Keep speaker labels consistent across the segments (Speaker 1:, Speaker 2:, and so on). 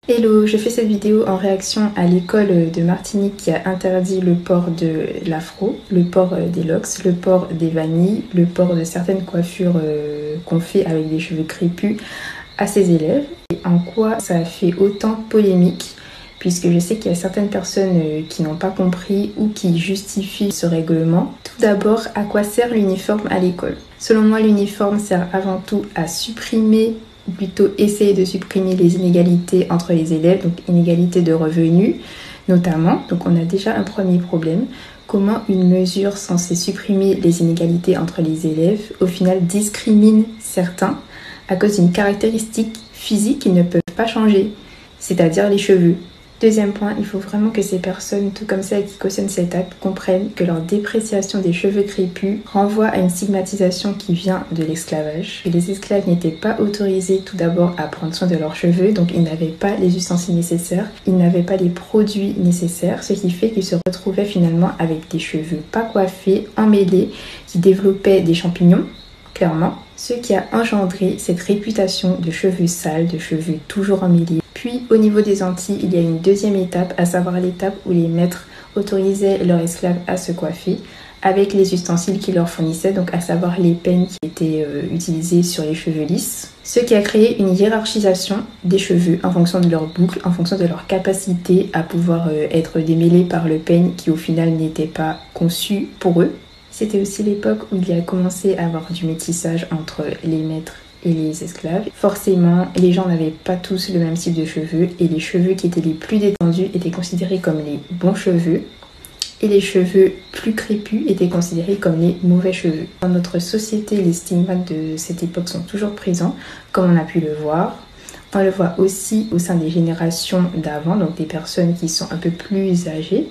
Speaker 1: Hello, je fais cette vidéo en réaction à l'école de Martinique qui a interdit le port de l'afro, le port des locks, le port des vanilles, le port de certaines coiffures qu'on fait avec des cheveux crépus à ses élèves. Et en quoi ça a fait autant polémique, puisque je sais qu'il y a certaines personnes qui n'ont pas compris ou qui justifient ce règlement. Tout d'abord, à quoi sert l'uniforme à l'école? Selon moi, l'uniforme sert avant tout à supprimer ou plutôt essayer de supprimer les inégalités entre les élèves, donc inégalités de revenus notamment. Donc on a déjà un premier problème. Comment une mesure censée supprimer les inégalités entre les élèves, au final discrimine certains à cause d'une caractéristique physique qu'ils ne peuvent pas changer, c'est-à-dire les cheveux. Deuxième point, il faut vraiment que ces personnes, tout comme celles qui cautionnent cet acte, comprennent que leur dépréciation des cheveux crépus renvoie à une stigmatisation qui vient de l'esclavage. Les esclaves n'étaient pas autorisés tout d'abord à prendre soin de leurs cheveux, donc ils n'avaient pas les ustensiles nécessaires, ils n'avaient pas les produits nécessaires, ce qui fait qu'ils se retrouvaient finalement avec des cheveux pas coiffés, emmêlés, qui développaient des champignons, clairement, ce qui a engendré cette réputation de cheveux sales, de cheveux toujours emmêlés. Puis au niveau des Antilles, il y a une deuxième étape, à savoir l'étape où les maîtres autorisaient leurs esclaves à se coiffer avec les ustensiles qu'ils leur fournissaient, donc à savoir les peignes qui étaient utilisées sur les cheveux lisses. Ce qui a créé une hiérarchisation des cheveux en fonction de leur boucle, en fonction de leur capacité à pouvoir être démêlés par le peigne qui au final n'était pas conçu pour eux. C'était aussi l'époque où il y a commencé à avoir du métissage entre les maîtres et les esclaves. Forcément, les gens n'avaient pas tous le même type de cheveux et les cheveux qui étaient les plus détendus étaient considérés comme les bons cheveux et les cheveux plus crépus étaient considérés comme les mauvais cheveux. Dans notre société, les stigmates de cette époque sont toujours présents, comme on a pu le voir. On le voit aussi au sein des générations d'avant, donc des personnes qui sont un peu plus âgées.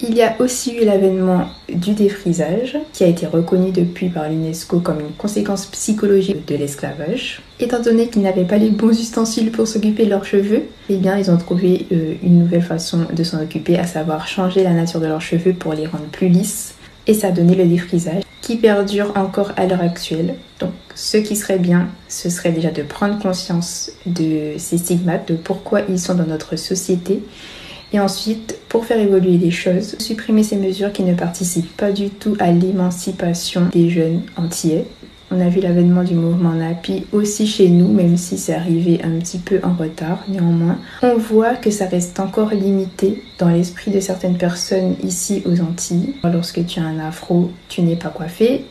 Speaker 1: Il y a aussi eu l'avènement du défrisage, qui a été reconnu depuis par l'UNESCO comme une conséquence psychologique de l'esclavage. Étant donné qu'ils n'avaient pas les bons ustensiles pour s'occuper de leurs cheveux, eh bien ils ont trouvé une nouvelle façon de s'en occuper, à savoir changer la nature de leurs cheveux pour les rendre plus lisses. Et ça a donné le défrisage, qui perdure encore à l'heure actuelle. Donc ce qui serait bien, ce serait déjà de prendre conscience de ces stigmates, de pourquoi ils sont dans notre société. Et ensuite, pour faire évoluer les choses, supprimer ces mesures qui ne participent pas du tout à l'émancipation des jeunes antillais. On a vu l'avènement du mouvement NAPI aussi chez nous, même si c'est arrivé un petit peu en retard, néanmoins. On voit que ça reste encore limité dans l'esprit de certaines personnes ici aux Antilles. Lorsque tu as un afro, tu n'es pas coiffé.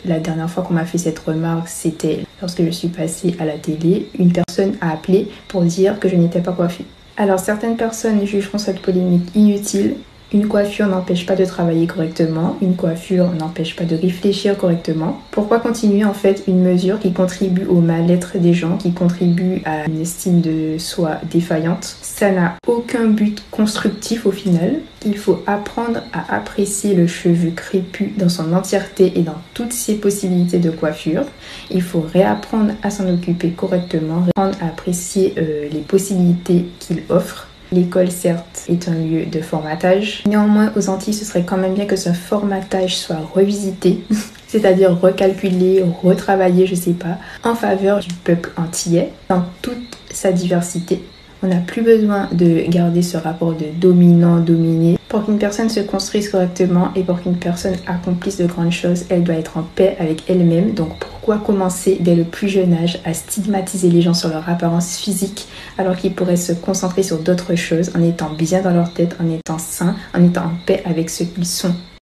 Speaker 1: La dernière fois qu'on m'a fait cette remarque, c'était lorsque je suis passée à la télé. Une personne a appelé pour dire que je n'étais pas coiffée. Alors certaines personnes jugeront cette polémique inutile. Une coiffure n'empêche pas de travailler correctement, une coiffure n'empêche pas de réfléchir correctement. Pourquoi continuer en fait une mesure qui contribue au mal-être des gens, qui contribue à une estime de soi défaillante? Ça n'a aucun but constructif au final. Il faut apprendre à apprécier le cheveu crépus dans son entièreté et dans toutes ses possibilités de coiffure. Il faut réapprendre à s'en occuper correctement, réapprendre à apprécier les possibilités qu'il offre. L'école, certes, est un lieu de formatage. Néanmoins, aux Antilles, ce serait quand même bien que ce formatage soit revisité, c'est-à-dire recalculé, retravaillé, je sais pas, en faveur du peuple antillais dans toute sa diversité. On n'a plus besoin de garder ce rapport de dominant-dominé. Pour qu'une personne se construise correctement et pour qu'une personne accomplisse de grandes choses, elle doit être en paix avec elle-même. Donc pourquoi commencer dès le plus jeune âge à stigmatiser les gens sur leur apparence physique alors qu'ils pourraient se concentrer sur d'autres choses en étant bien dans leur tête, en étant sains, en étant en paix avec ce qu'ils sont?